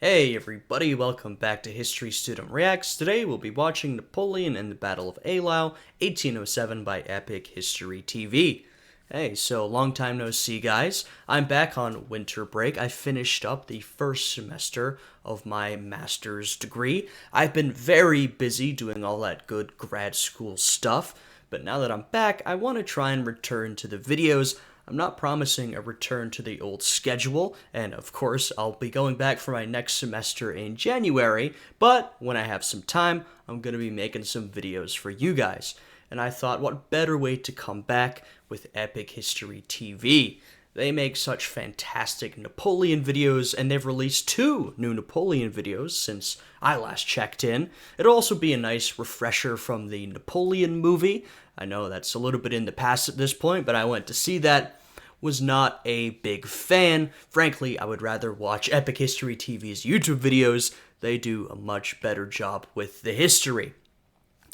Hey everybody, welcome back to History Student Reacts. Today we'll be watching Napoleon and the Battle of Eylau, 1807 by Epic History TV. Hey, so long time no see guys. I'm back on winter break. I finished up the first semester of my master's degree. I've been very busy doing all that good grad school stuff, but now that I'm back, I want to try and return to the videos. I'm not promising a return to the old schedule, and of course, I'll be going back for my next semester in January, but when I have some time, I'm going to be making some videos for you guys. And I thought, what better way to come back with Epic History TV? They make such fantastic Napoleon videos, and they've released 2 new Napoleon videos since I last checked in. It'll also be a nice refresher from the Napoleon movie. I know that's a little bit in the past at this point, but I went to see that. Was not a big fan. Frankly, I would rather watch Epic History TV's YouTube videos. They do a much better job with the history.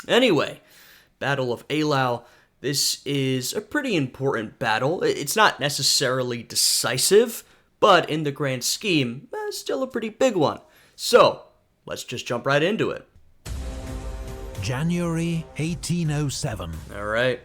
Anyway, Battle of Eylau. This is a pretty important battle. It's not necessarily decisive, but in the grand scheme, still a pretty big one. So, let's just jump right into it. January 1807. All right.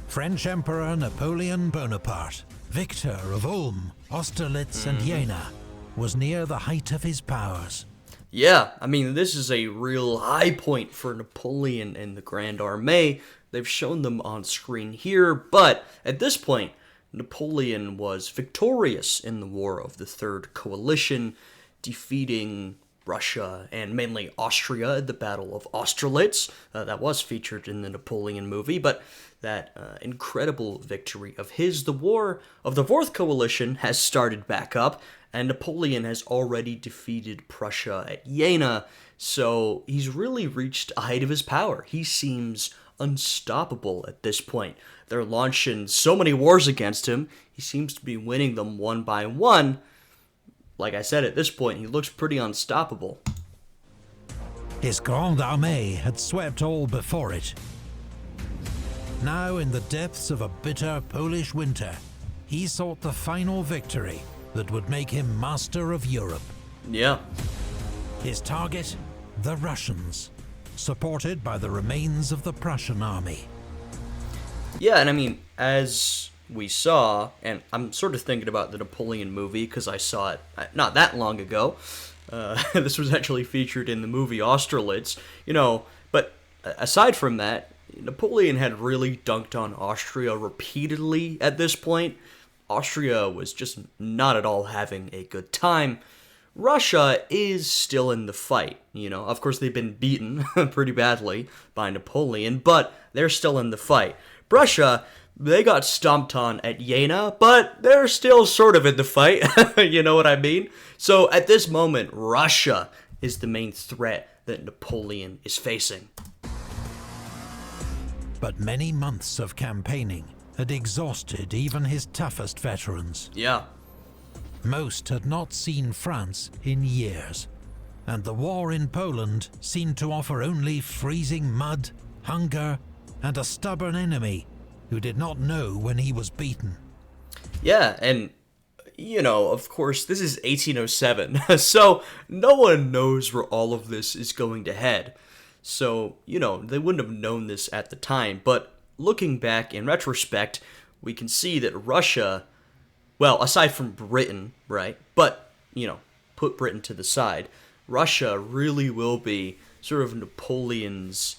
French Emperor Napoleon Bonaparte, victor of Ulm, Austerlitz and Jena, was near the height of his powers. Yeah, I mean, this is a real high point for Napoleon and the Grand Armée. They've shown them on screen here, but at this point, Napoleon was victorious in the War of the Third Coalition, defeating Russia and mainly Austria at the Battle of Austerlitz. That was featured in the Napoleon movie, but that incredible victory of his. The War of the Fourth Coalition has started back up, and Napoleon has already defeated Prussia at Jena, so he's really reached a height of his power. He seems unstoppable at this point. They're launching so many wars against him, he seems to be winning them one by one. Like I said, at this point, he looks pretty unstoppable. His Grande Armée had swept all before it. Now, in the depths of a bitter Polish winter, he sought the final victory that would make him master of Europe. Yeah. His target? The Russians, supported by the remains of the Prussian army. Yeah, and I mean, as we saw, and I'm sort of thinking about the Napoleon movie because I saw it not that long ago. This was actually featured in the movie Austerlitz, but aside from that, Napoleon had really dunked on Austria repeatedly at this point. Austria was just not at all having a good time. Russia is still in the fight, Of course, they've been beaten pretty badly by Napoleon, but they're still in the fight. Prussia, they got stomped on at Jena, but they're still sort of in the fight, you know what I mean? So at this moment, Russia is the main threat that Napoleon is facing. But many months of campaigning had exhausted even his toughest veterans. Yeah. Most had not seen France in years, and the war in Poland seemed to offer only freezing mud, hunger, and a stubborn enemy who did not know when he was beaten. Yeah, and, of course, this is 1807, so no one knows where all of this is going to head. So, they wouldn't have known this at the time, but looking back in retrospect, we can see that Russia, well, aside from Britain, right, but, put Britain to the side, Russia really will be sort of Napoleon's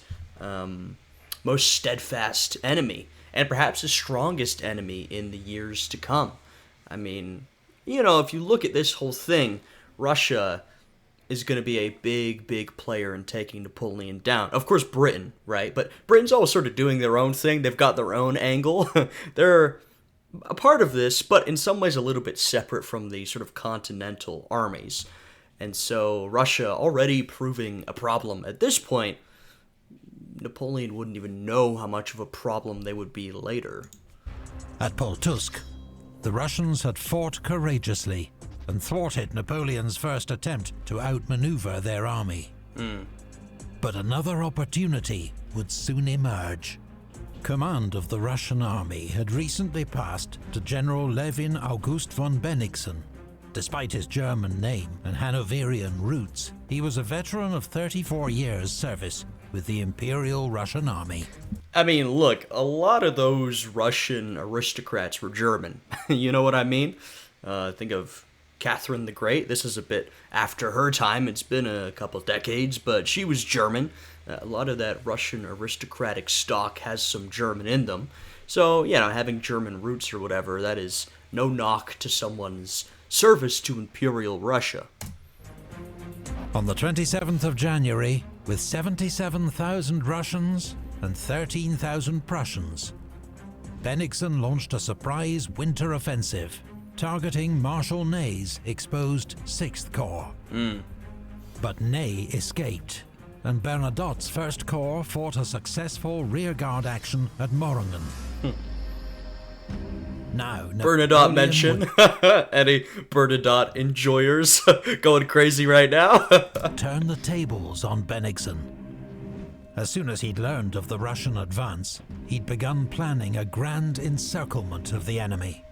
most steadfast enemy, and perhaps his strongest enemy in the years to come. I mean, if you look at this whole thing, Russia is going to be a big, big player in taking Napoleon down. Of course, Britain, right? But Britain's always sort of doing their own thing. They've got their own angle. They're a part of this, but in some ways a little bit separate from the sort of continental armies. And so Russia already proving a problem at this point, Napoleon wouldn't even know how much of a problem they would be later. At Poltusk, the Russians had fought courageously and thwarted Napoleon's first attempt to outmaneuver their army. But another opportunity would soon emerge. Command of the Russian army had recently passed to General Levin August von Bennigsen, Despite his German name and Hanoverian roots, he was a veteran of 34 years' service with the Imperial Russian Army. I mean, look, a lot of those Russian aristocrats were German. You know what I mean? Think of Catherine the Great. This is a bit after her time. It's been a couple decades, but she was German. A lot of that Russian aristocratic stock has some German in them. So, you know, having German roots or whatever, that is no knock to someone's service to Imperial Russia. On the 27th of January, with 77,000 Russians and 13,000 Prussians, Bennigsen launched a surprise winter offensive, targeting Marshal Ney's exposed 6th Corps. But Ney escaped, and Bernadotte's 1st Corps fought a successful rearguard action at Moringen. Now, Bernadotte mention. Any Bernadotte enjoyers going crazy right now? Turn the tables on Bennigsen. As soon as he'd learned of the Russian advance, he'd begun planning a grand encirclement of the enemy.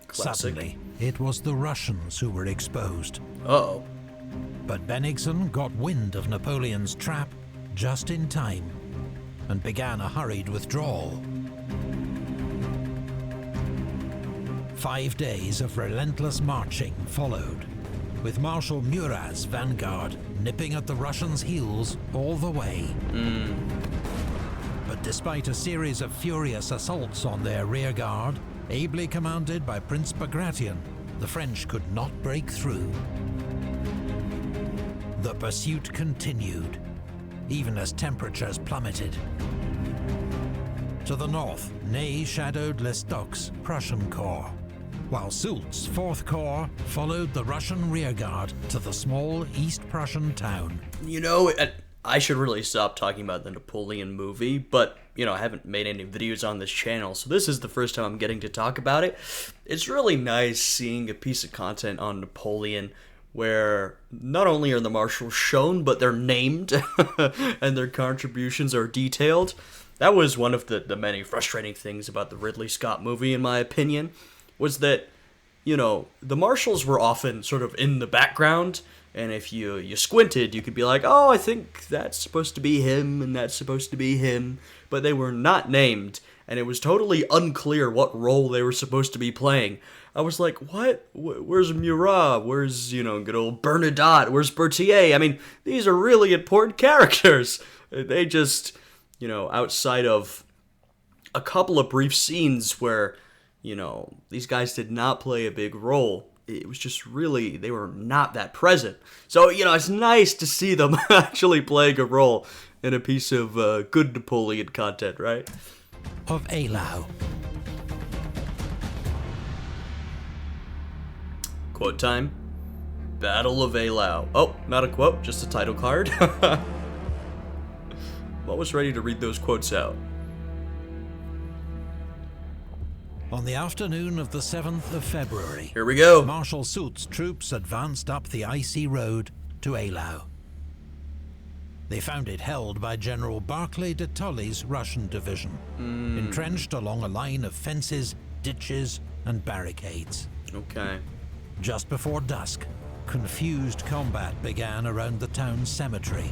Classic. Suddenly, it was the Russians who were exposed. Uh-oh. But Bennigsen got wind of Napoleon's trap just in time and began a hurried withdrawal. 5 days of relentless marching followed, with Marshal Murat's vanguard nipping at the Russians' heels all the way. But despite a series of furious assaults on their rearguard, ably commanded by Prince Bagration, the French could not break through. The pursuit continued, even as temperatures plummeted. To the north, Ney shadowed Lestocq's Prussian Corps, while Soult's 4th Corps followed the Russian rearguard to the small East Prussian town. You know, I should really stop talking about the Napoleon movie, but, you know, I haven't made any videos on this channel, so this is the first time I'm getting to talk about it. It's really nice seeing a piece of content on Napoleon where not only are the marshals shown, but they're named and their contributions are detailed. That was one of the many frustrating things about the Ridley Scott movie, in my opinion, was that, you know, the marshals were often sort of in the background, and if you squinted, you could be like, oh, I think that's supposed to be him, and that's supposed to be him, but they were not named, and it was totally unclear what role they were supposed to be playing. I was like, what? Where's Murat? Where's, you know, good old Bernadotte? Where's Berthier? I mean, these are really important characters. They just, you know, outside of a couple of brief scenes where, you know, these guys did not play a big role. It was just really, they were not that present. So, you know, it's nice to see them actually playing a role in a piece of good Napoleon content, right? Of Eylau. Quote time. Battle of Eylau. Oh, not a quote, just a title card. What was ready to read those quotes out? On the afternoon of the 7th of February, Here we go. Marshal Soult's troops advanced up the icy road to Eylau. They found it held by General Barclay de Tolly's Russian division, entrenched along a line of fences, ditches, and barricades. Okay. Just before dusk, confused combat began around the town's cemetery.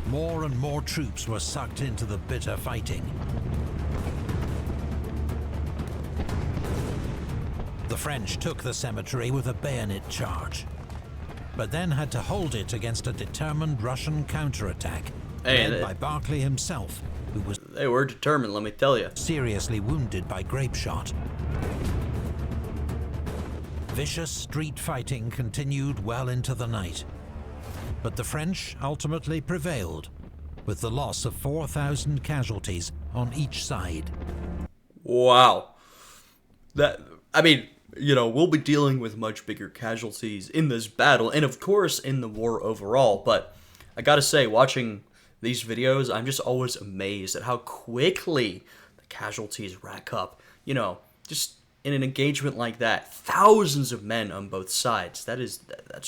More and more troops were sucked into the bitter fighting. The French took the cemetery with a bayonet charge, but then had to hold it against a determined Russian counterattack, led by Barclay himself, who was They were determined, let me tell you. seriously wounded by grape shot. Vicious street fighting continued well into the night, but the French ultimately prevailed, with the loss of 4,000 casualties on each side. Wow. I mean, you know, we'll be dealing with much bigger casualties in this battle, and of course in the war overall, but I gotta say, watching these videos, I'm just always amazed at how quickly the casualties rack up. You know, just in an engagement like that, thousands of men on both sides. That's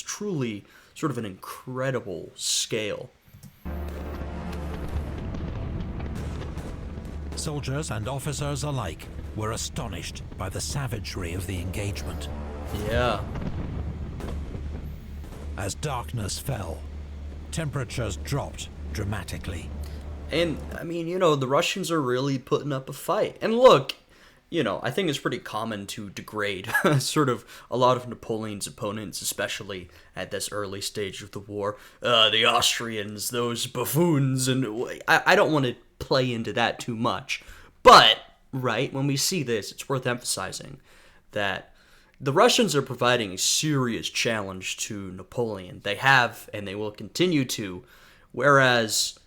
truly sort of an incredible scale. Soldiers and officers alike were astonished by the savagery of the engagement. Yeah. As darkness fell, temperatures dropped dramatically. And, I mean, the Russians are really putting up a fight. And look, I think it's pretty common to degrade sort of a lot of Napoleon's opponents, especially at this early stage of the war. The Austrians, those buffoons, and I don't want to play into that too much. But, right, when we see this, it's worth emphasizing that the Russians are providing a serious challenge to Napoleon. They have, and they will continue to, whereas,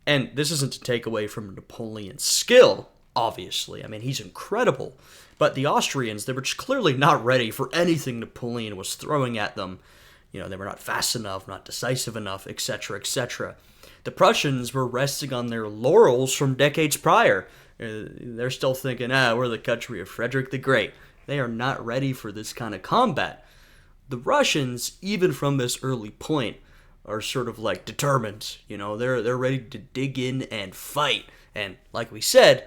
and this isn't to take away from Napoleon's skill, obviously. I mean, he's incredible. But the Austrians, they were just clearly not ready for anything Napoleon was throwing at them. They were not fast enough, not decisive enough, etc., etc. The Prussians were resting on their laurels from decades prior. They're still thinking, we're the country of Frederick the Great. They are not ready for this kind of combat. The Russians, even from this early point, are sort of like determined. They're ready to dig in and fight. And like we said,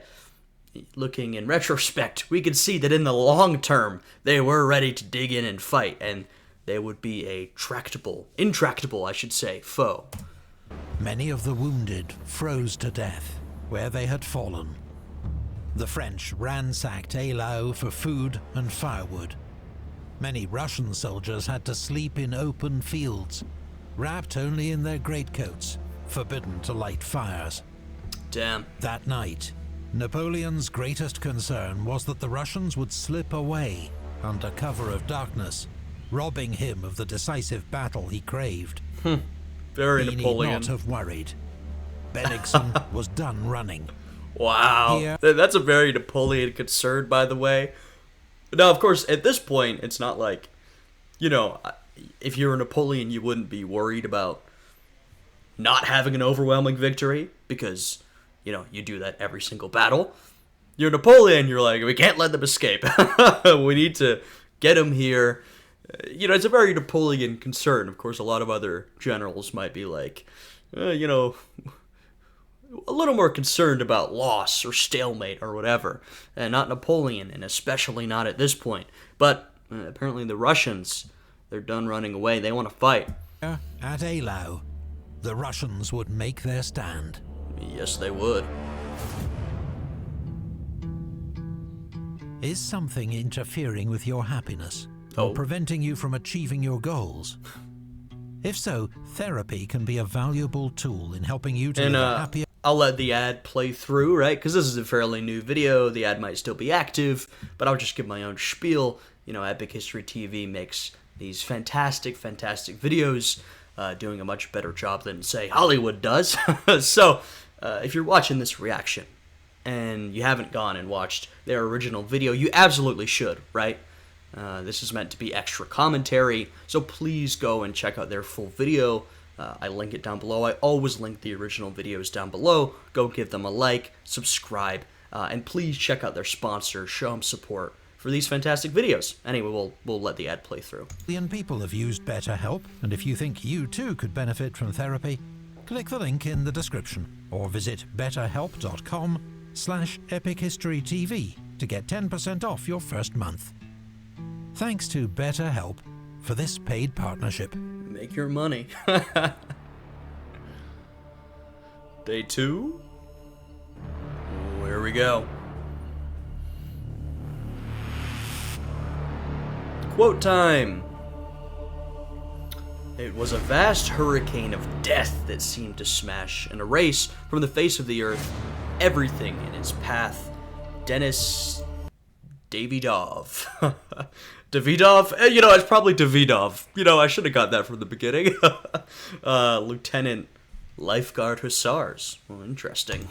looking in retrospect, we can see that in the long term, they were ready to dig in and fight, and they would be a intractable, I should say, foe. Many of the wounded froze to death where they had fallen. The French ransacked Eylau for food and firewood. Many Russian soldiers had to sleep in open fields, wrapped only in their greatcoats, forbidden to light fires. Damn. That night, Napoleon's greatest concern was that the Russians would slip away under cover of darkness, robbing him of the decisive battle he craved. Very he Napoleon. Need not have worried. Bennigsen was done running. Wow. Here. That's a very Napoleon concern, by the way. Now, of course, at this point, it's not like, if you're Napoleon, you wouldn't be worried about not having an overwhelming victory, because, you do that every single battle. You're Napoleon, you're like, we can't let them escape. We need to get them here. It's a very Napoleon concern. Of course, a lot of other generals might be like, a little more concerned about loss or stalemate or whatever. And not Napoleon, and especially not at this point. But apparently the Russians, they're done running away. They want to fight. At Eylau, the Russians would make their stand. Yes, they would. Is something interfering with your happiness? Oh. Or preventing you from achieving your goals? If so, therapy can be a valuable tool in helping you to live a happier... I'll let the ad play through, right? Because this is a fairly new video. The ad might still be active, but I'll just give my own spiel. Epic History TV makes these fantastic, fantastic videos, doing a much better job than, say, Hollywood does. So, if you're watching this reaction, and you haven't gone and watched their original video, you absolutely should, right? This is meant to be extra commentary, so please go and check out their full video. I link it down below. I always link the original videos down below. Go give them a like, subscribe, and please check out their sponsor. Show them support for these fantastic videos. Anyway, we'll let the ad play through. Million people have used BetterHelp, and if you think you too could benefit from therapy, click the link in the description or visit betterhelp.com/epichistorytv to get 10% off your first month. Thanks to BetterHelp for this paid partnership. Make your money. Day 2. Here we go. Quote time. It was a vast hurricane of death that seemed to smash and erase from the face of the earth everything in its path. Denis Davidov. Davidov? It's probably Davidov. I should have got that from the beginning. Lieutenant Lifeguard Hussars. Well, interesting.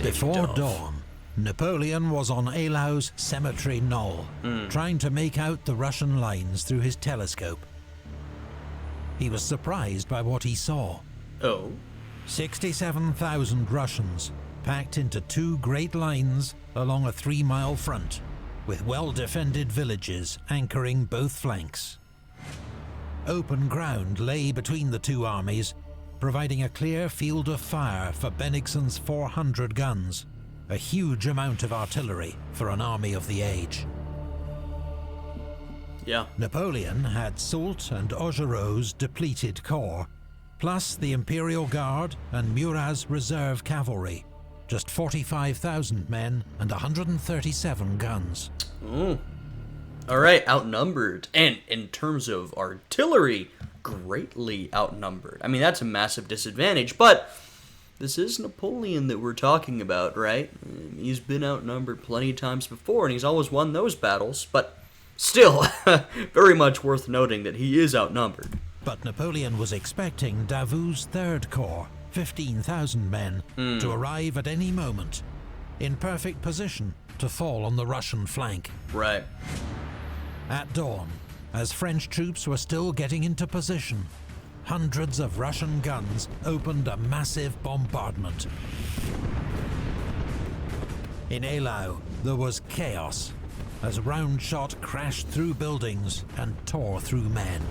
Before dawn, Napoleon was on Eylau's cemetery knoll, trying to make out the Russian lines through his telescope. He was surprised by what he saw. Oh? 67,000 Russians packed into two great lines along a 3-mile front, with well-defended villages anchoring both flanks. Open ground lay between the two armies, providing a clear field of fire for Bennigsen's 400 guns, a huge amount of artillery for an army of the age. Yeah. Napoleon had Soult and Augereau's depleted corps, plus the Imperial Guard and Murat's reserve cavalry. Just 45,000 men and 137 guns. Ooh. Alright, outnumbered. And in terms of artillery, greatly outnumbered. I mean, that's a massive disadvantage, but this is Napoleon that we're talking about, right? He's been outnumbered plenty of times before, and he's always won those battles, but still, very much worth noting that he is outnumbered. But Napoleon was expecting Davout's Third Corps, 15,000 men, to arrive at any moment, in perfect position to fall on the Russian flank. Right. At dawn, as French troops were still getting into position, hundreds of Russian guns opened a massive bombardment. In Eylau, there was chaos, as round shot crashed through buildings and tore through men.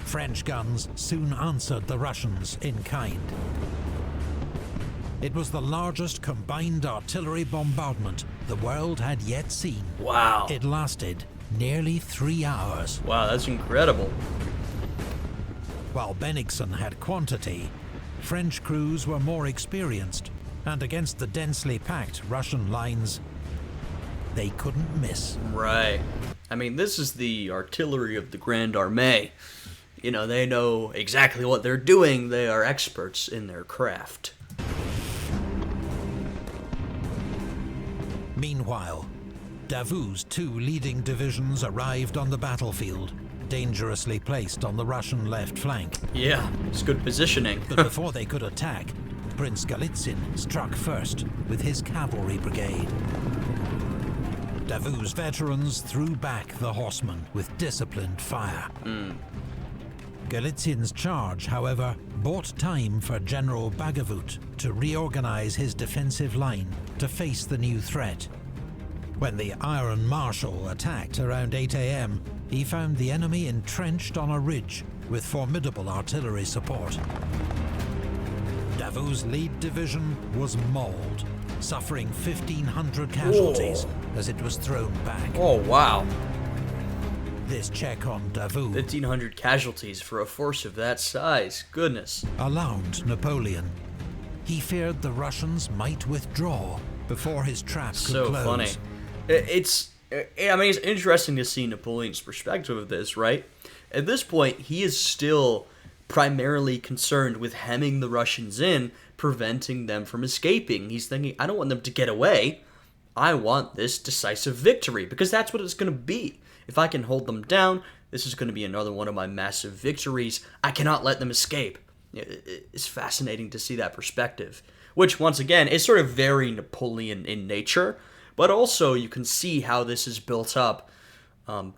French guns soon answered the Russians in kind. It was the largest combined artillery bombardment the world had yet seen. Wow. It lasted nearly 3 hours. Wow, that's incredible. While Bennigsen had quantity, French crews were more experienced, and against the densely packed Russian lines, they couldn't miss. Right. I mean, this is the artillery of the Grande Armée. You know, they know exactly what they're doing. They are experts in their craft. Meanwhile, Davout's 2 leading divisions arrived on the battlefield, dangerously placed on the Russian left flank. Yeah, it's good positioning. But before they could attack, Prince Galitzin struck first with his cavalry brigade. Davout's veterans threw back the horsemen with disciplined fire. Galitzin's charge, however, bought time for General Bagavout to reorganize his defensive line to face the new threat. When the Iron Marshal attacked around 8 a.m., he found the enemy entrenched on a ridge with formidable artillery support. Davout's lead division was mauled, suffering 1,500 casualties as it was thrown back. Oh, wow. This check on Davout 1,500 casualties for a force of that size. Goodness. alarmed Napoleon. He feared the Russians might withdraw before his trap could So close. funny. It's interesting to see Napoleon's perspective of this, right? At this point, he is still primarily concerned with hemming the Russians in, preventing them from escaping. He's thinking, I don't want them to get away. I want this decisive victory, because that's what it's going to be. If I can hold them down, this is going to be another one of my massive victories. I cannot let them escape. It's fascinating to see that perspective, which, once again, is sort of very Napoleon in nature, but also you can see how this is built up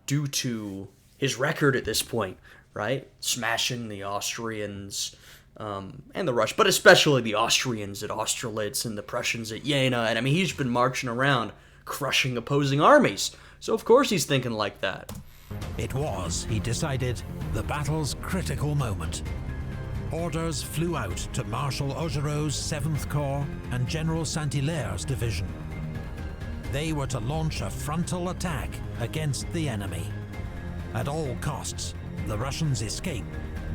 due to his record at this point, right? Smashing the Austrians and the Russians, but especially the Austrians at Austerlitz and the Prussians at Jena. And I mean, he's been marching around crushing opposing armies. So of course he's thinking like that. It was, he decided, the battle's critical moment. Orders flew out to Marshal Augereau's 7th Corps and General Saint-Hilaire's division. They were to launch a frontal attack against the enemy. At all costs, the Russians' escape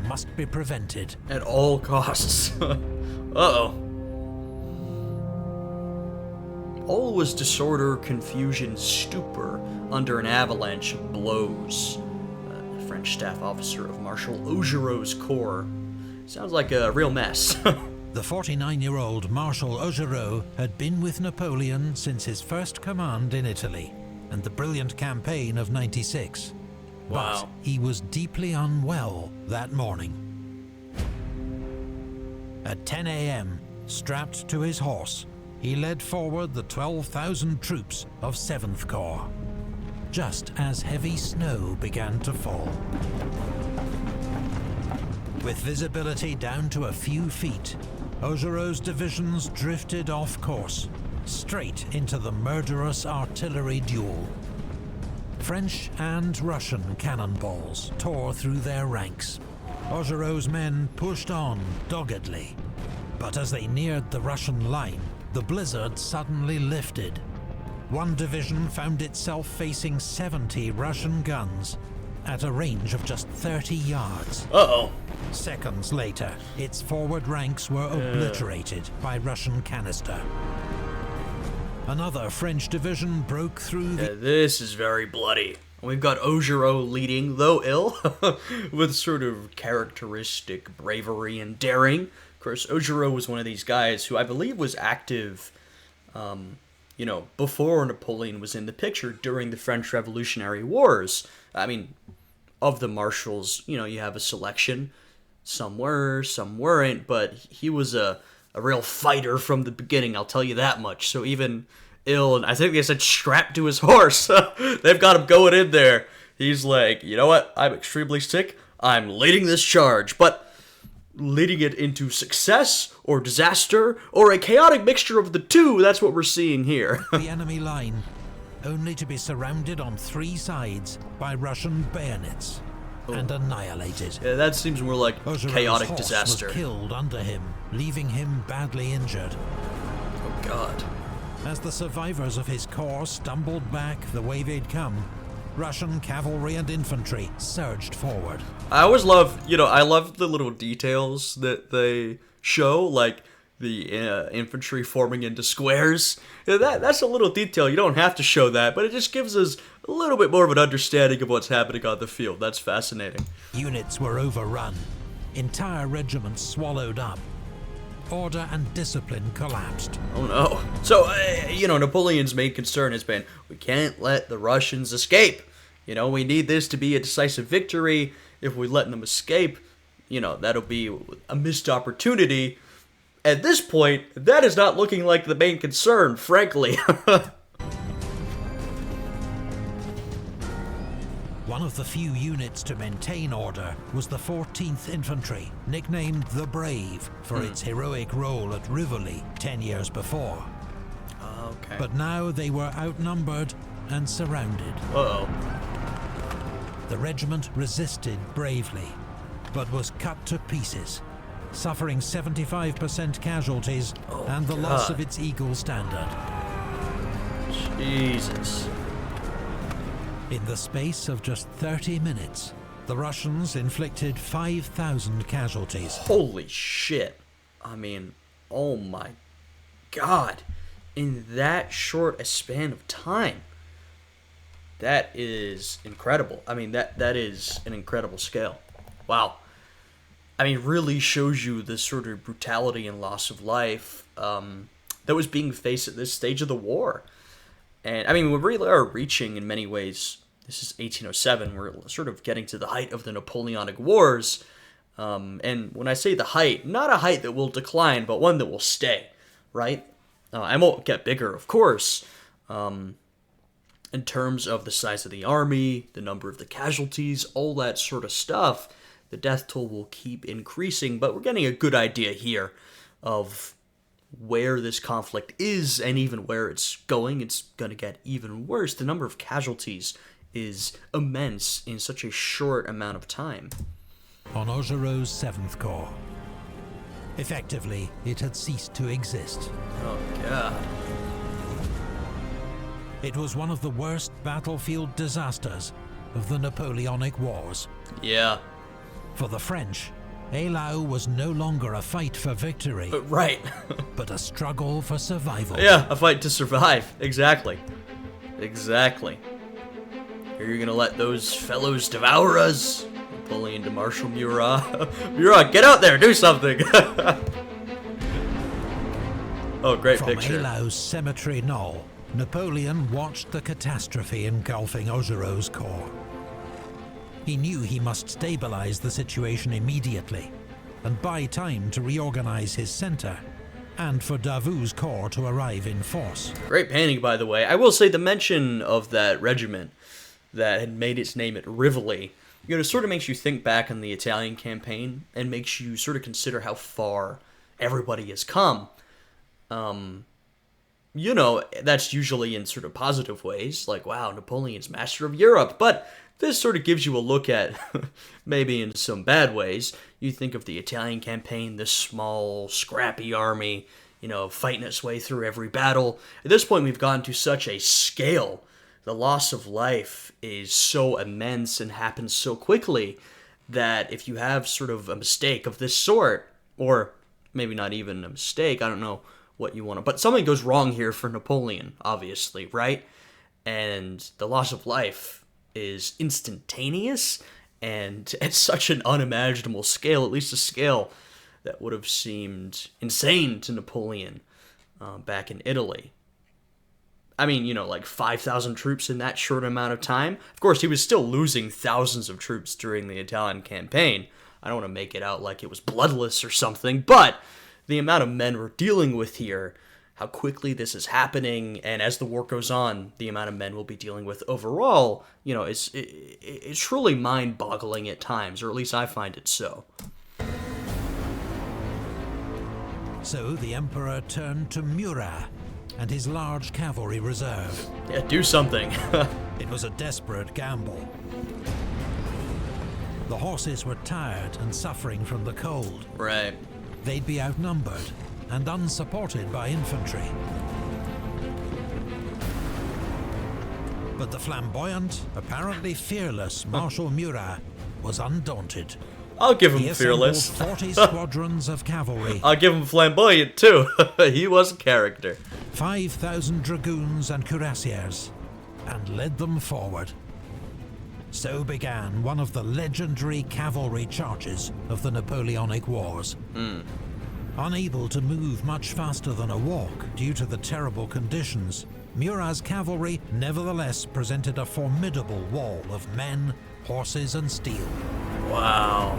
must be prevented. At all costs. Uh-oh. All was disorder, confusion, stupor under an avalanche of blows. The French staff officer of Marshal Augereau's corps. Sounds like a real mess. The 49-year-old Marshal Augereau had been with Napoleon since his first command in Italy and the brilliant campaign of '96. Wow. But he was deeply unwell that morning. At 10 a.m., strapped to his horse, he led forward the 12,000 troops of 7th Corps, just as heavy snow began to fall. With visibility down to a few feet, Augereau's divisions drifted off course, straight into the murderous artillery duel. French and Russian cannonballs tore through their ranks. Augereau's men pushed on doggedly. But as they neared the Russian line, the blizzard suddenly lifted. One division found itself facing 70 Russian guns at a range of just 30 yards. Uh-oh. Seconds later, its forward ranks were obliterated by Russian canister. Another French division broke through the... This is very bloody. We've got Augereau leading, though ill, with sort of characteristic bravery and daring. Of course, Augereau was one of these guys who I believe was active, before Napoleon was in the picture during the French Revolutionary Wars. I mean, of the marshals, you have a selection. Some were, some weren't, but he was a real fighter from the beginning, I'll tell you that much. So even ill, and I think they said strapped to his horse, they've got him going in there. He's like, you know what, I'm extremely sick, I'm leading this charge, but leading it into success or disaster or a chaotic mixture of the two, that's what we're seeing here. The enemy line, only to be surrounded on 3 sides by Russian bayonets and annihilated. Yeah, that seems more like Augereau's chaotic horse disaster. was killed under him, leaving him badly injured. Oh god. As the survivors of his corps stumbled back the way they'd come, Russian cavalry and infantry surged forward. I always love, I love the little details that they show, like the infantry forming into squares. That's a little detail. You don't have to show that, but it just gives us a little bit more of an understanding of what's happening on the field. That's fascinating. Units were overrun. Entire regiments swallowed up. Order and discipline collapsed. Oh no. So, Napoleon's main concern has been, we can't let the Russians escape. We need this to be a decisive victory. If we let them escape, that'll be a missed opportunity. At this point, that is not looking like the main concern, frankly. One of the few units to maintain order was the 14th Infantry, nicknamed the Brave for its heroic role at Rivoli 10 years before. Okay. But now they were outnumbered and surrounded. Uh-oh. The regiment resisted bravely, but was cut to pieces, suffering 75% casualties and the loss of its Eagle standard. Jesus. In the space of just 30 minutes, the Russians inflicted 5,000 casualties. Holy shit. I mean, oh my god. In that short a span of time. That is incredible. I mean, that is an incredible scale. Wow. I mean, really shows you the sort of brutality and loss of life that was being faced at this stage of the war. And, I mean, we really are reaching, in many ways, this is 1807, we're sort of getting to the height of the Napoleonic Wars. And when I say the height, not a height that will decline, but one that will stay, right? And won't get bigger, of course, in terms of the size of the army, the number of the casualties, all that sort of stuff. The death toll will keep increasing, but we're getting a good idea here of where this conflict is and even where it's going. It's going to get even worse. The number of casualties is immense in such a short amount of time. On Augereau's 7th Corps. Effectively, it had ceased to exist. Oh, God. It was one of the worst battlefield disasters of the Napoleonic Wars. Yeah. For the French, Eylau was no longer a fight for victory, Right. but a struggle for survival. Yeah, a fight to survive. Exactly. Exactly. Are you gonna let those fellows devour us? Napoleon to Marshal Murat. Murat, get out there, do something! Oh, great From picture. Eylau's cemetery knoll, Napoleon watched the catastrophe engulfing Augereau's corps. He knew he must stabilize the situation immediately and buy time to reorganize his center and for Davout's corps to arrive in force. Great painting, by the way. I will say the mention of that regiment that had made its name at Rivoli, it sort of makes you think back on the Italian campaign and makes you sort of consider how far everybody has come. you know, that's usually in sort of positive ways, like, wow, Napoleon's master of Europe. But this sort of gives you a look at, maybe in some bad ways, you think of the Italian campaign, this small, scrappy army, you know, fighting its way through every battle. At this point, we've gotten to such a scale. The loss of life is so immense and happens so quickly that if you have sort of a mistake of this sort, or maybe not even a mistake, I don't know what you want to, but something goes wrong here for Napoleon, obviously, right? And the loss of life is instantaneous and at such an unimaginable scale, at least a scale that would have seemed insane to Napoleon back in Italy. I mean, you know, like 5,000 troops in that short amount of time. Of course, he was still losing thousands of troops during the Italian campaign. I don't want to make it out like it was bloodless or something, but the amount of men we're dealing with here, how quickly this is happening, and as the war goes on, the amount of men we'll be dealing with overall, you know, it's truly mind-boggling at times, or at least I find it so. So the emperor turned to Murat and his large cavalry reserve. Yeah, do something. It was a desperate gamble. The horses were tired and suffering from the cold. Right. They'd be outnumbered and unsupported by infantry. But the flamboyant, apparently fearless Marshal Murat was undaunted. I'll give him He assembled fearless. 40 squadrons of cavalry, I'll give him flamboyant, too. He was a character. 5,000 dragoons and cuirassiers, and led them forward. So began one of the legendary cavalry charges of the Napoleonic Wars. Unable to move much faster than a walk due to the terrible conditions, Murat's cavalry nevertheless presented a formidable wall of men, horses, and steel. Wow.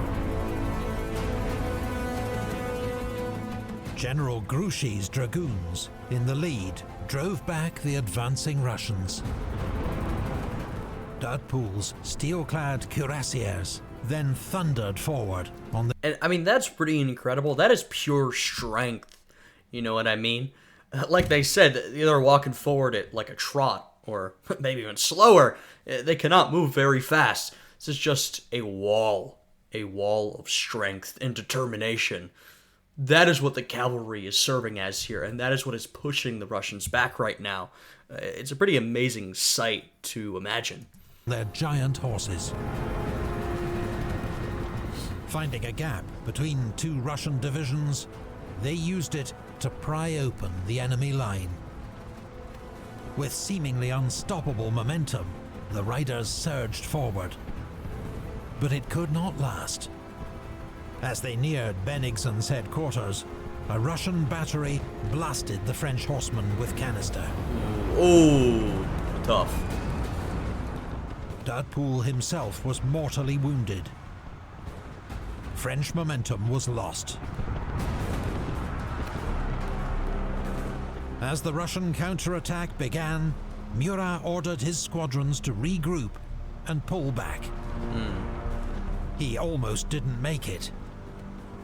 General Grouchy's dragoons, in the lead, drove back the advancing Russians. Davout's steel-clad cuirassiers then thundered forward on the... And I mean, that's pretty incredible. That is pure strength. You know what I mean? Like they said, they're walking forward at like a trot, or maybe even slower. They cannot move very fast. This is just a wall of strength and determination. That is what the cavalry is serving as here, and that is what is pushing the Russians back right now. It's a pretty amazing sight to imagine. Their giant horses. Finding a gap between two Russian divisions, they used it to pry open the enemy line. With seemingly unstoppable momentum, the riders surged forward. But it could not last. As they neared Bennigsen's headquarters, a Russian battery blasted the French horsemen with canister. Oh, tough. Davout himself was mortally wounded. French momentum was lost. As the Russian counterattack began, Murat ordered his squadrons to regroup and pull back. He almost didn't make it.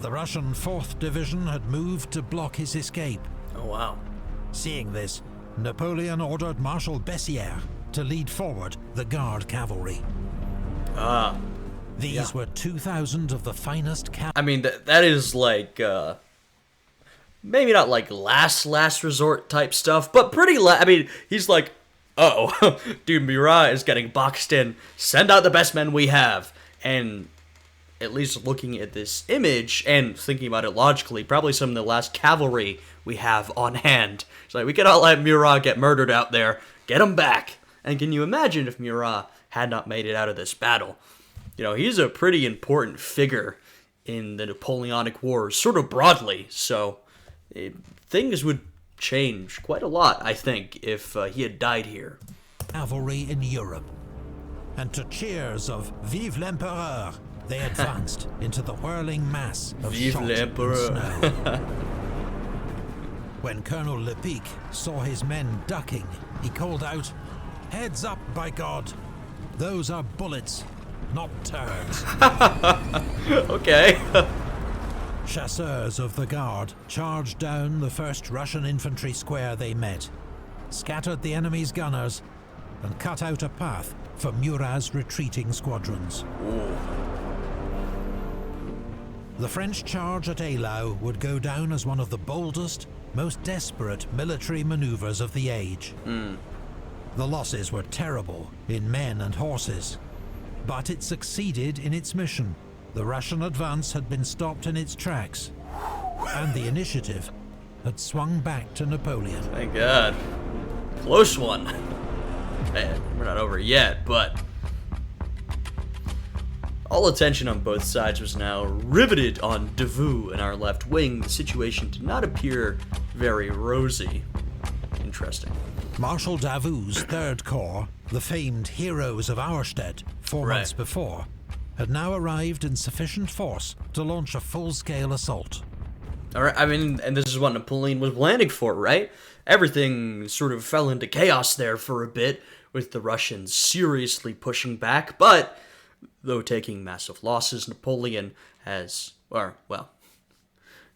The Russian 4th Division had moved to block his escape. Oh, wow. Seeing this, Napoleon ordered Marshal Bessières to lead forward the Guard cavalry. These were 2,000 of the finest cavalry. I mean, that is like, maybe not like last resort type stuff, but pretty I mean, he's like, uh-oh, dude, Murat is getting boxed in. Send out the best men we have. And at least looking at this image and thinking about it logically, probably some of the last cavalry we have on hand. It's like, we cannot let Murat get murdered out there. Get him back. And can you imagine if Murat had not made it out of this battle? You know, he's a pretty important figure in the Napoleonic Wars, sort of broadly. So things would change quite a lot, I think, if he had died here. Cavalry in Europe. And to cheers of Vive l'Empereur, they advanced into the whirling mass of Vive shot l'Empereur. and snow. When Colonel Lepic saw his men ducking, he called out, "Heads up, by God! Those are bullets, not turds." Okay. Chasseurs of the Guard charged down the first Russian infantry square they met, scattered the enemy's gunners, and cut out a path for Murat's retreating squadrons. The French charge at Eylau would go down as one of the boldest, most desperate military maneuvers of the age. The losses were terrible in men and horses, but it succeeded in its mission. The Russian advance had been stopped in its tracks, and the initiative had swung back to Napoleon. Thank God. Close one. Man, we're not over yet, but all attention on both sides was now riveted on Davout and our left wing. The situation did not appear very rosy. Interesting. Marshal Davout's Third Corps, the famed heroes of Auerstedt 4 months before, had now arrived in sufficient force to launch a full-scale assault. All right, I mean, and this is what Napoleon was planning for, right? Everything sort of fell into chaos there for a bit, with the Russians seriously pushing back, but though taking massive losses, Napoleon has, or, well,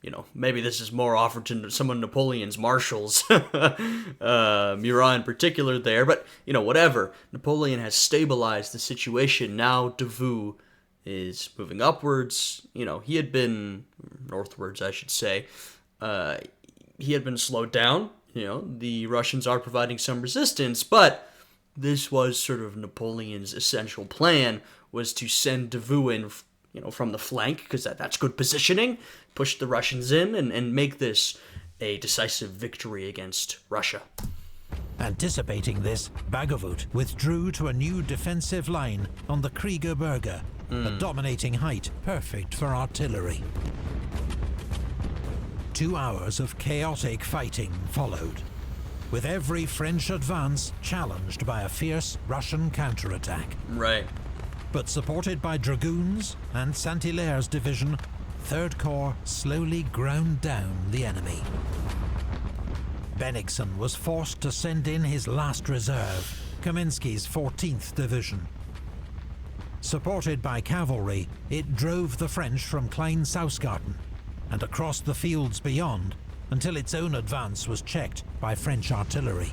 you know, maybe this is more offered to some of Napoleon's marshals, Murat in particular there, but, you know, whatever. Napoleon has stabilized the situation. Now Davout is moving upwards. You know, he had been, northwards I should say, he had been slowed down. You know, the Russians are providing some resistance, but this was sort of Napoleon's essential plan, was to send Davout in, you know, from the flank, because that's good positioning, push the Russians in, and make this a decisive victory against Russia. Anticipating this, Davout withdrew to a new defensive line on the Kriegerberge, a dominating height perfect for artillery. 2 hours of chaotic fighting followed, with every French advance challenged by a fierce Russian counterattack. Right. But supported by dragoons and Saint-Hilaire's division, Third Corps slowly ground down the enemy. Bennigsen was forced to send in his last reserve, Kaminsky's 14th Division. Supported by cavalry, it drove the French from Klein-Sausgarten and across the fields beyond until its own advance was checked by French artillery.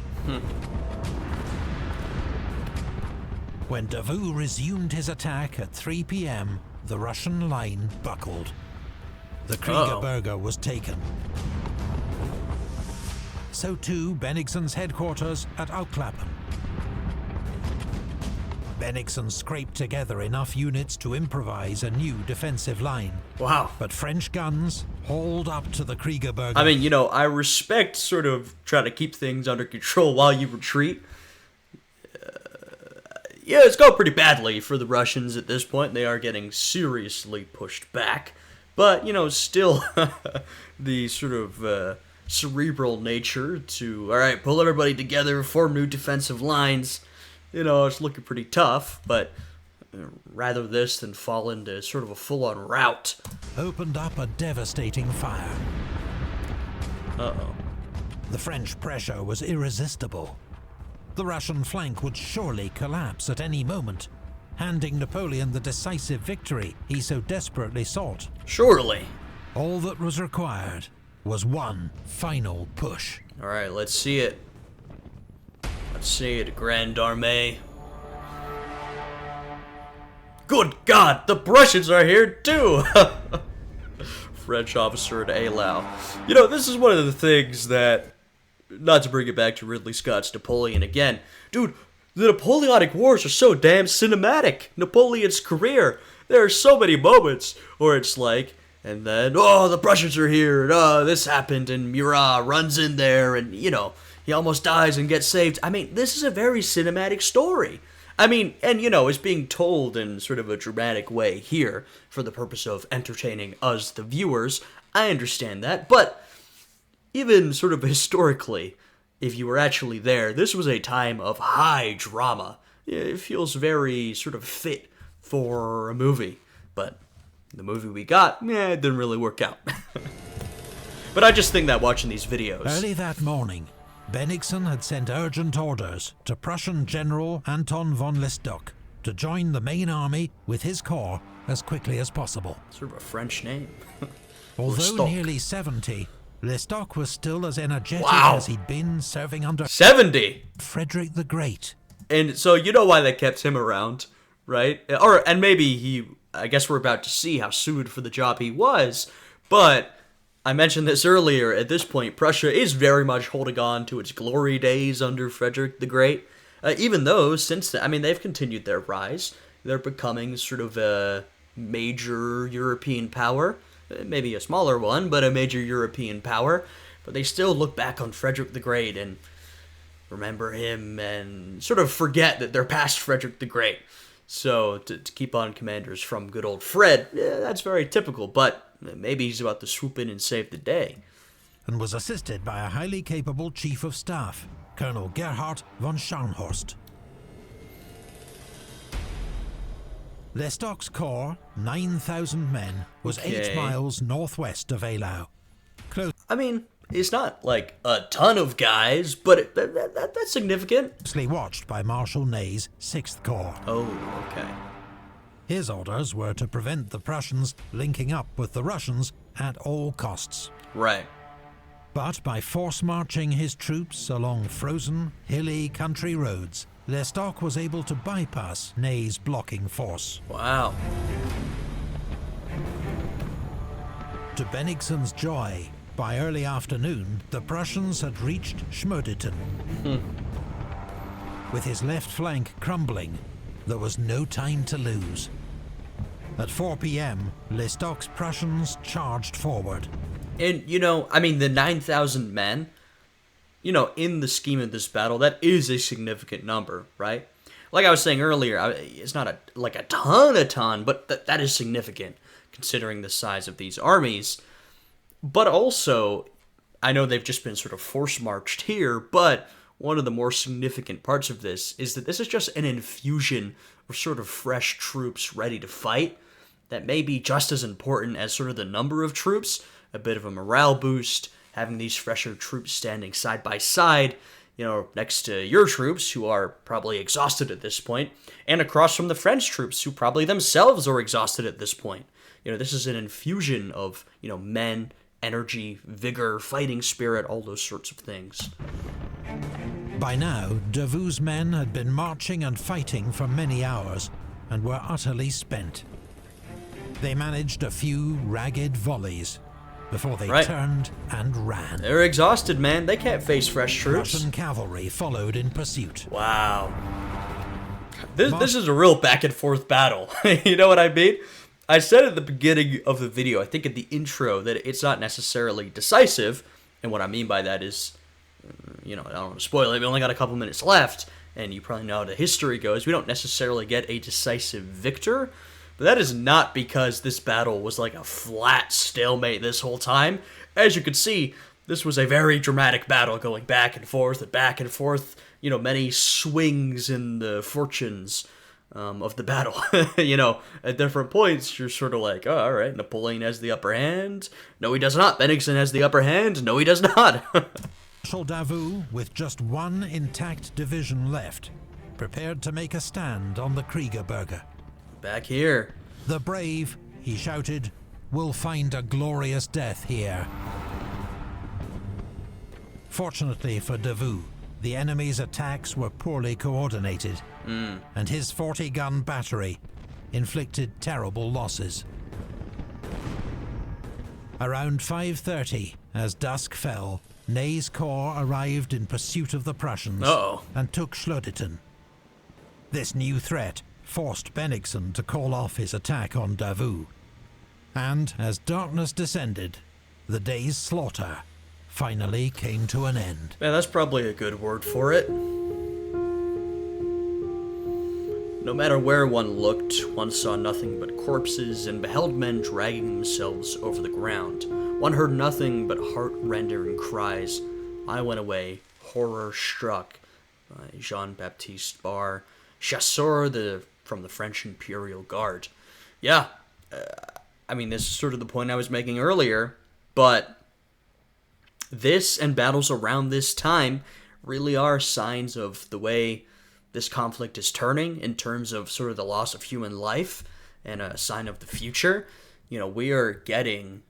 When Davout resumed his attack at 3 p.m., the Russian line buckled. The Kriegerberge was taken. So too Bennigsen's headquarters at Auklappen. Bennigsen scraped together enough units to improvise a new defensive line. Wow. But French guns hauled up to the Kriegerberge. I mean, you know, I respect sort of trying to keep things under control while you retreat. Yeah, it's going pretty badly for the Russians at this point. They are getting seriously pushed back. But, you know, still the sort of cerebral nature to, all right, pull everybody together, form new defensive lines. You know, it's looking pretty tough, but rather this than fall into sort of a full-on rout. Opened up a devastating fire. Uh-oh. The French pressure was irresistible. The Russian flank would surely collapse at any moment, handing Napoleon the decisive victory he so desperately sought. Surely. All that was required was one final push. All right, let's see it. Let's see it, Grand Armée. Good God, the Prussians are here too! French officer at Eylau. You know, this is one of the things that, not to bring it back to Ridley Scott's Napoleon again, dude, the Napoleonic Wars are so damn cinematic. Napoleon's career, there are so many moments where it's like, and then, oh, the Prussians are here, and oh, this happened, and Murat runs in there, and, you know, he almost dies and gets saved. I mean, this is a very cinematic story. I mean, and, you know, it's being told in sort of a dramatic way here for the purpose of entertaining us, the viewers. I understand that, but even sort of historically, if you were actually there, this was a time of high drama. It feels very sort of fit for a movie, but the movie we got, it didn't really work out. But I just think that watching these videos... Early that morning, Bennigsen had sent urgent orders to Prussian General Anton von Listock to join the main army with his corps as quickly as possible. Sort of a French name. Although Lestock. nearly 70, Lestock was still as energetic Wow. as he'd been serving under 70! Frederick the Great. And so you know why they kept him around, right? And maybe I guess we're about to see how suited for the job he was, but I mentioned this earlier, at this point, Prussia is very much holding on to its glory days under Frederick the Great, even though, since then, I mean, they've continued their rise. They're becoming sort of a major European power, maybe a smaller one, but a major European power, but they still look back on Frederick the Great and remember him and sort of forget that they're past Frederick the Great. So to keep on commanders from good old Fred, that's very typical, but maybe he's about to swoop in and save the day. And was assisted by a highly capable chief of staff, Colonel Gerhard von Scharnhorst. Lestock's corps, 9,000 men, was 8 miles northwest of Eylau. I mean, it's not like a ton of guys, but that's significant. Closely watched by Marshal Ney's 6th Corps. Oh, okay. His orders were to prevent the Prussians linking up with the Russians at all costs. Right. But by force-marching his troops along frozen, hilly country roads, Lestock was able to bypass Ney's blocking force. Wow. To Bennigsen's joy, by early afternoon, the Prussians had reached Schmödeten. With his left flank crumbling, there was no time to lose. At 4 p.m., Lestock's Prussians charged forward. And, I mean, the 9,000 men, in the scheme of this battle, that is a significant number, right? Like I was saying earlier, it's not a ton, but that is significant, considering the size of these armies. But also, I know they've just been sort of force-marched here, but one of the more significant parts of this is that this is just an infusion of sort of fresh troops ready to fight that may be just as important as sort of the number of troops, a bit of a morale boost, having these fresher troops standing side by side, next to your troops, who are probably exhausted at this point, and across from the French troops, who probably themselves are exhausted at this point. This is an infusion of, men, energy, vigor, fighting spirit, all those sorts of things. By now, Davout's men had been marching and fighting for many hours, and were utterly spent. They managed a few ragged volleys, before they turned and ran. They're exhausted, man. They can't face fresh troops. Russian cavalry followed in pursuit. Wow. This is a real back-and-forth battle. You know what I mean? I said at the beginning of the video, I think at the intro, that it's not necessarily decisive. And what I mean by that is, I don't want to spoil it. We only got a couple minutes left. And you probably know how the history goes. We don't necessarily get a decisive victor. But that is not because this battle was like a flat stalemate this whole time. As you can see, this was a very dramatic battle going back and forth and back and forth. Many swings in the fortunes of the battle. At different points, you're sort of like, oh, all right, Napoleon has the upper hand. No, he does not. Bennigsen has the upper hand. No, he does not. Marshal Davout, with just one intact division left, prepared to make a stand on the Kriegerberge. Back here. The brave, he shouted, will find a glorious death here. Fortunately for Davout, the enemy's attacks were poorly coordinated, and his 40-gun battery inflicted terrible losses. Around 5:30, as dusk fell, Ney's corps arrived in pursuit of the Prussians and took Schmödeten. This new threat forced Bennigsen to call off his attack on Davout. And as darkness descended, the day's slaughter finally came to an end. Man, that's probably a good word for it. No matter where one looked, one saw nothing but corpses and beheld men dragging themselves over the ground. One heard nothing but heart-rending cries. I went away, horror-struck, by Jean-Baptiste Barre, chasseur from the French Imperial Guard. Yeah, this is sort of the point I was making earlier, but this and battles around this time really are signs of the way this conflict is turning in terms of sort of the loss of human life and a sign of the future. We are getting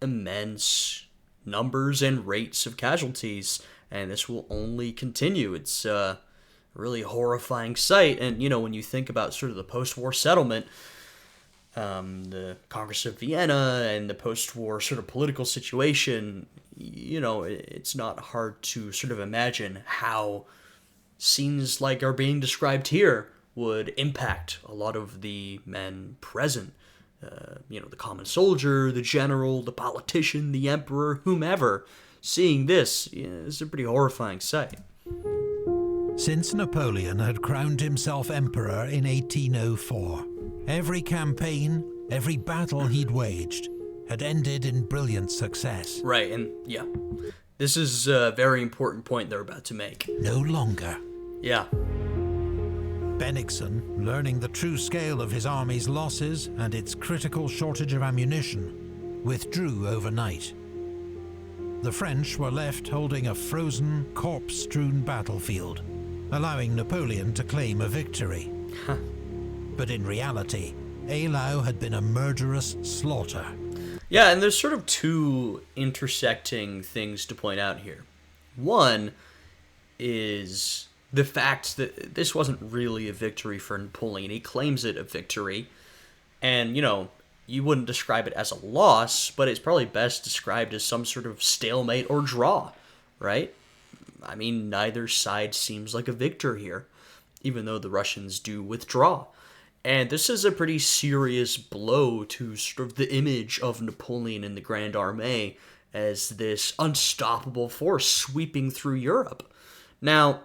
immense numbers and rates of casualties, and this will only continue. It's a really horrifying sight. And, when you think about sort of the post-war settlement, the Congress of Vienna and the post-war sort of political situation, it's not hard to sort of imagine how scenes like are being described here would impact a lot of the men present. The common soldier, the general, the politician, the emperor, whomever. Seeing this is a pretty horrifying sight. Since Napoleon had crowned himself emperor in 1804, every campaign, every battle he'd waged had ended in brilliant success. Right, and this is a very important point they're about to make. No longer. Yeah. Bennigsen, learning the true scale of his army's losses and its critical shortage of ammunition, withdrew overnight. The French were left holding a frozen, corpse-strewn battlefield, allowing Napoleon to claim a victory. But in reality, Eylau had been a murderous slaughter. Yeah, and there's sort of two intersecting things to point out here. One is the fact that this wasn't really a victory for Napoleon. He claims it a victory, and, you wouldn't describe it as a loss, but it's probably best described as some sort of stalemate or draw, right? I mean, neither side seems like a victor here, even though the Russians do withdraw. And this is a pretty serious blow to sort of the image of Napoleon and the Grande Armée as this unstoppable force sweeping through Europe. Now,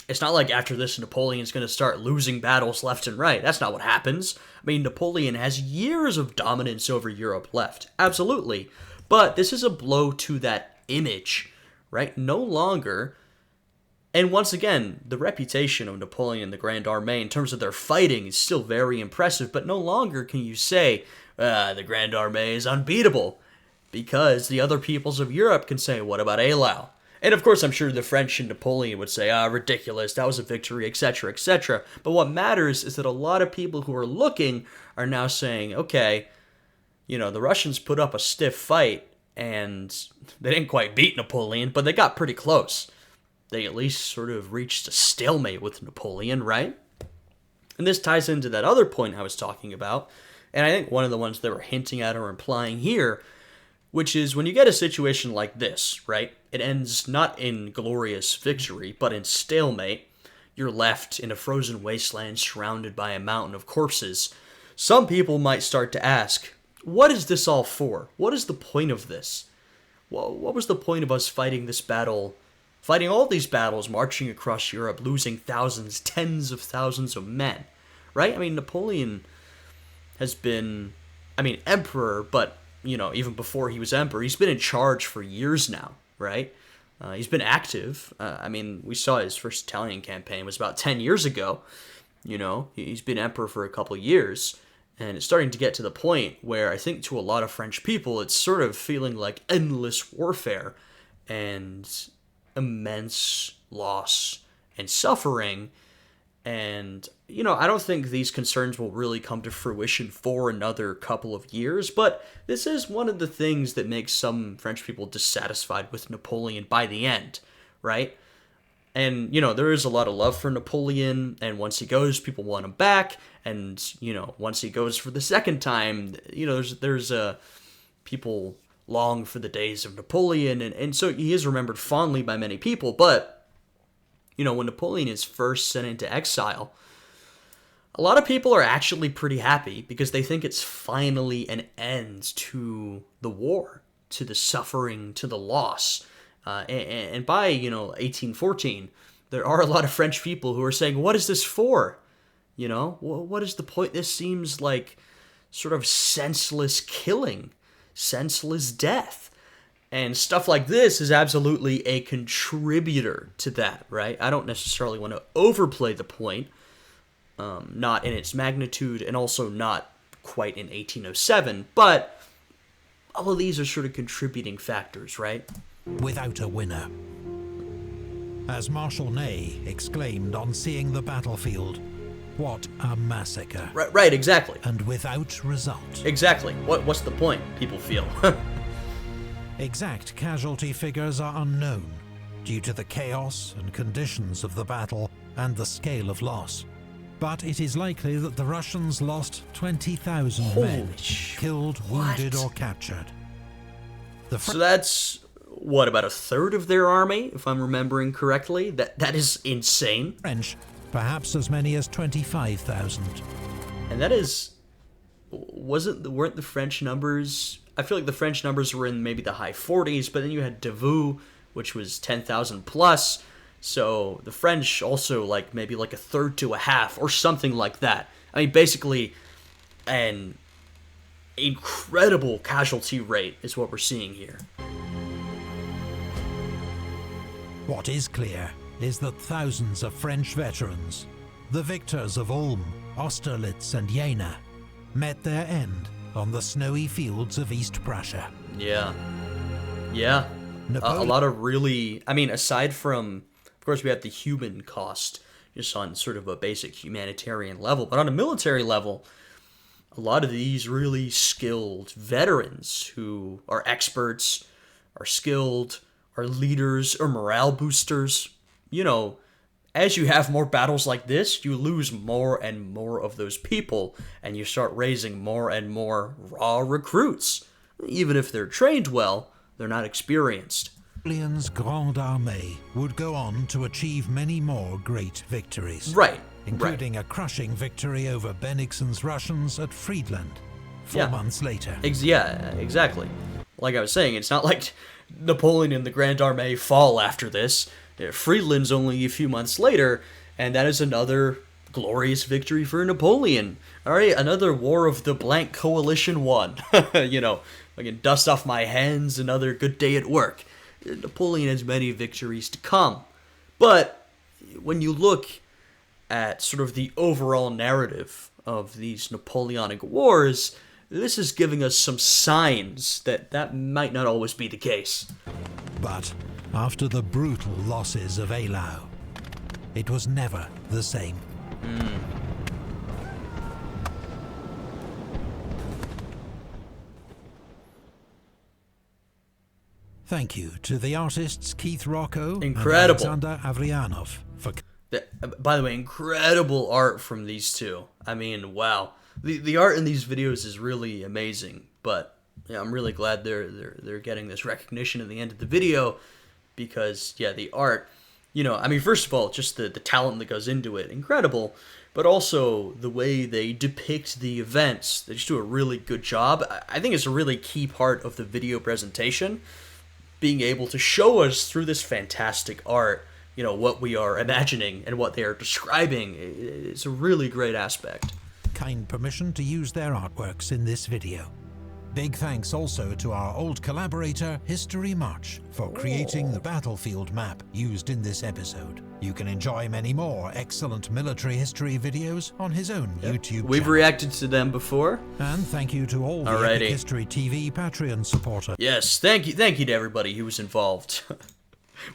it's not like after this Napoleon's going to start losing battles left and right. That's not what happens. I mean, Napoleon has years of dominance over Europe left. Absolutely. But this is a blow to that image, right? No longer. And once again, the reputation of Napoleon and the Grande Armée in terms of their fighting is still very impressive, but no longer can you say, the Grande Armée is unbeatable, because the other peoples of Europe can say, what about Eylau? And of course, I'm sure the French and Napoleon would say, ridiculous, that was a victory, etc., etc. But what matters is that a lot of people who are looking are now saying, okay, the Russians put up a stiff fight, and they didn't quite beat Napoleon, but they got pretty close. They at least sort of reached a stalemate with Napoleon, right? And this ties into that other point I was talking about, and I think one of the ones they were hinting at or implying here, which is when you get a situation like this, right? It ends not in glorious victory, but in stalemate. You're left in a frozen wasteland surrounded by a mountain of corpses. Some people might start to ask, what is this all for? What is the point of this? What was the point of us fighting this battle, fighting all these battles, marching across Europe, losing thousands, tens of thousands of men, right? I mean, Napoleon has been, emperor, but, even before he was emperor, he's been in charge for years now, right? He's been active. We saw his first Italian campaign was about 10 years ago. He's been emperor for a couple years, and it's starting to get to the point where I think to a lot of French people, it's sort of feeling like endless warfare and immense loss and suffering. And, I don't think these concerns will really come to fruition for another couple of years, but this is one of the things that makes some French people dissatisfied with Napoleon by the end, right? And, there is a lot of love for Napoleon, and once he goes, people want him back, and, once he goes for the second time, there's people long for the days of Napoleon, and so he is remembered fondly by many people, but when Napoleon is first sent into exile, a lot of people are actually pretty happy because they think it's finally an end to the war, to the suffering, to the loss. And by, 1814, there are a lot of French people who are saying, what is this for? What is the point? This seems like sort of senseless killing, senseless death. And stuff like this is absolutely a contributor to that, right? I don't necessarily want to overplay the point, not in its magnitude and also not quite in 1807, but all of these are sort of contributing factors, right? Without a winner. As Marshal Ney exclaimed on seeing the battlefield, what a massacre. Right, exactly. And without result. Exactly. What's the point, people feel? Exact casualty figures are unknown due to the chaos and conditions of the battle and the scale of loss. But it is likely that the Russians lost 20,000 men, killed, wounded, or captured. So that's, what, about a third of their army, if I'm remembering correctly? That is insane. French, perhaps as many as 25,000. And that is, weren't the French numbers, I feel like the French numbers were in maybe the high 40s, but then you had Davout, which was 10,000 plus. So the French also maybe a third to a half or something like that. I mean, basically an incredible casualty rate is what we're seeing here. What is clear is that thousands of French veterans, the victors of Ulm, Austerlitz and Jena, met their end on the snowy fields of East Prussia. Yeah. A lot of really, I mean, aside from, of course, we have the human cost, just on sort of a basic humanitarian level, but on a military level, a lot of these really skilled veterans who are experts, are skilled, are leaders, or morale boosters, as you have more battles like this, you lose more and more of those people, and you start raising more and more raw recruits. Even if they're trained well, they're not experienced. Napoleon's Grande Armée would go on to achieve many more great victories. Right. Including a crushing victory over Bennigsen's Russians at Friedland 4 months later. Exactly. Like I was saying, it's not like Napoleon and the Grande Armée fall after this. Friedland's only a few months later, and that is another glorious victory for Napoleon. All right, another war of the blank coalition won. I can dust off my hands, another good day at work. Napoleon has many victories to come. But when you look at sort of the overall narrative of these Napoleonic wars, this is giving us some signs that might not always be the case. But after the brutal losses of Eylau, it was never the same. Thank you to the artists Keith Rocco and Alexander Avrianov for... By the way, incredible art from these two. I mean, wow. The art in these videos is really amazing, but yeah, I'm really glad they're getting this recognition at the end of the video, because the art, I mean, first of all, just the talent that goes into it, incredible, but also the way they depict the events, they just do a really good job. I think it's a really key part of the video presentation, being able to show us through this fantastic art, what we are imagining and what they are describing. It's a really great aspect. Kind permission to use their artworks in this video. Big thanks also to our old collaborator, History March, for creating the battlefield map used in this episode. You can enjoy many more excellent military history videos on his own YouTube channel. We've reacted to them before. And thank you to all the Epic History TV Patreon supporters. Yes, thank you to everybody who was involved.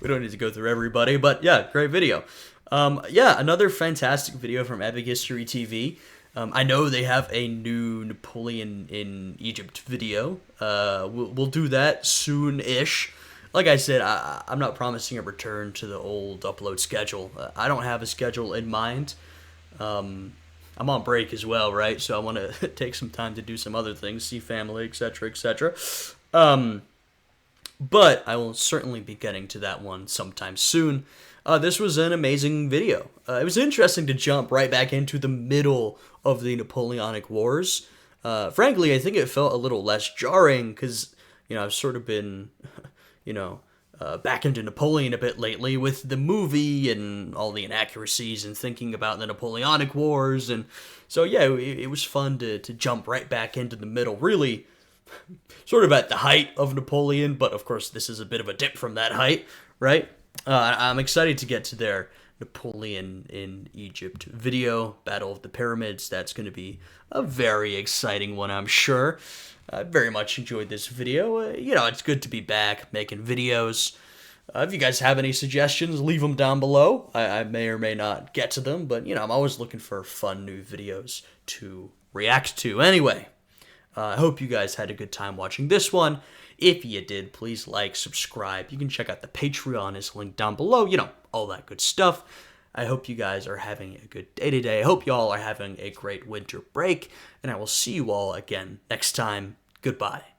We don't need to go through everybody, but yeah, great video. Another fantastic video from Epic History TV. I know they have a new Napoleon in Egypt video. We'll do that soon-ish. Like I said, I'm not promising a return to the old upload schedule. I don't have a schedule in mind. I'm on break as well, right? So I want to take some time to do some other things, see family, etc., etc. But I will certainly be getting to that one sometime soon. This was an amazing video. It was interesting to jump right back into the middle of the Napoleonic Wars. Frankly, I think it felt a little less jarring because, I've sort of been, back into Napoleon a bit lately with the movie and all the inaccuracies and thinking about the Napoleonic Wars. And so, it was fun to jump right back into the middle, really sort of at the height of Napoleon, but of course this is a bit of a dip from that height, right? I'm excited to get to their Napoleon in Egypt video, Battle of the Pyramids. That's going to be a very exciting one, I'm sure. I very much enjoyed this video. It's good to be back making videos. If you guys have any suggestions, leave them down below. I may or may not get to them, but, I'm always looking for fun new videos to react to. Anyway, I hope you guys had a good time watching this one. If you did, please like, subscribe. You can check out the Patreon, is linked down below. You know, all that good stuff. I hope you guys are having a good day today. I hope you all are having a great winter break, and I will see you all again next time. Goodbye.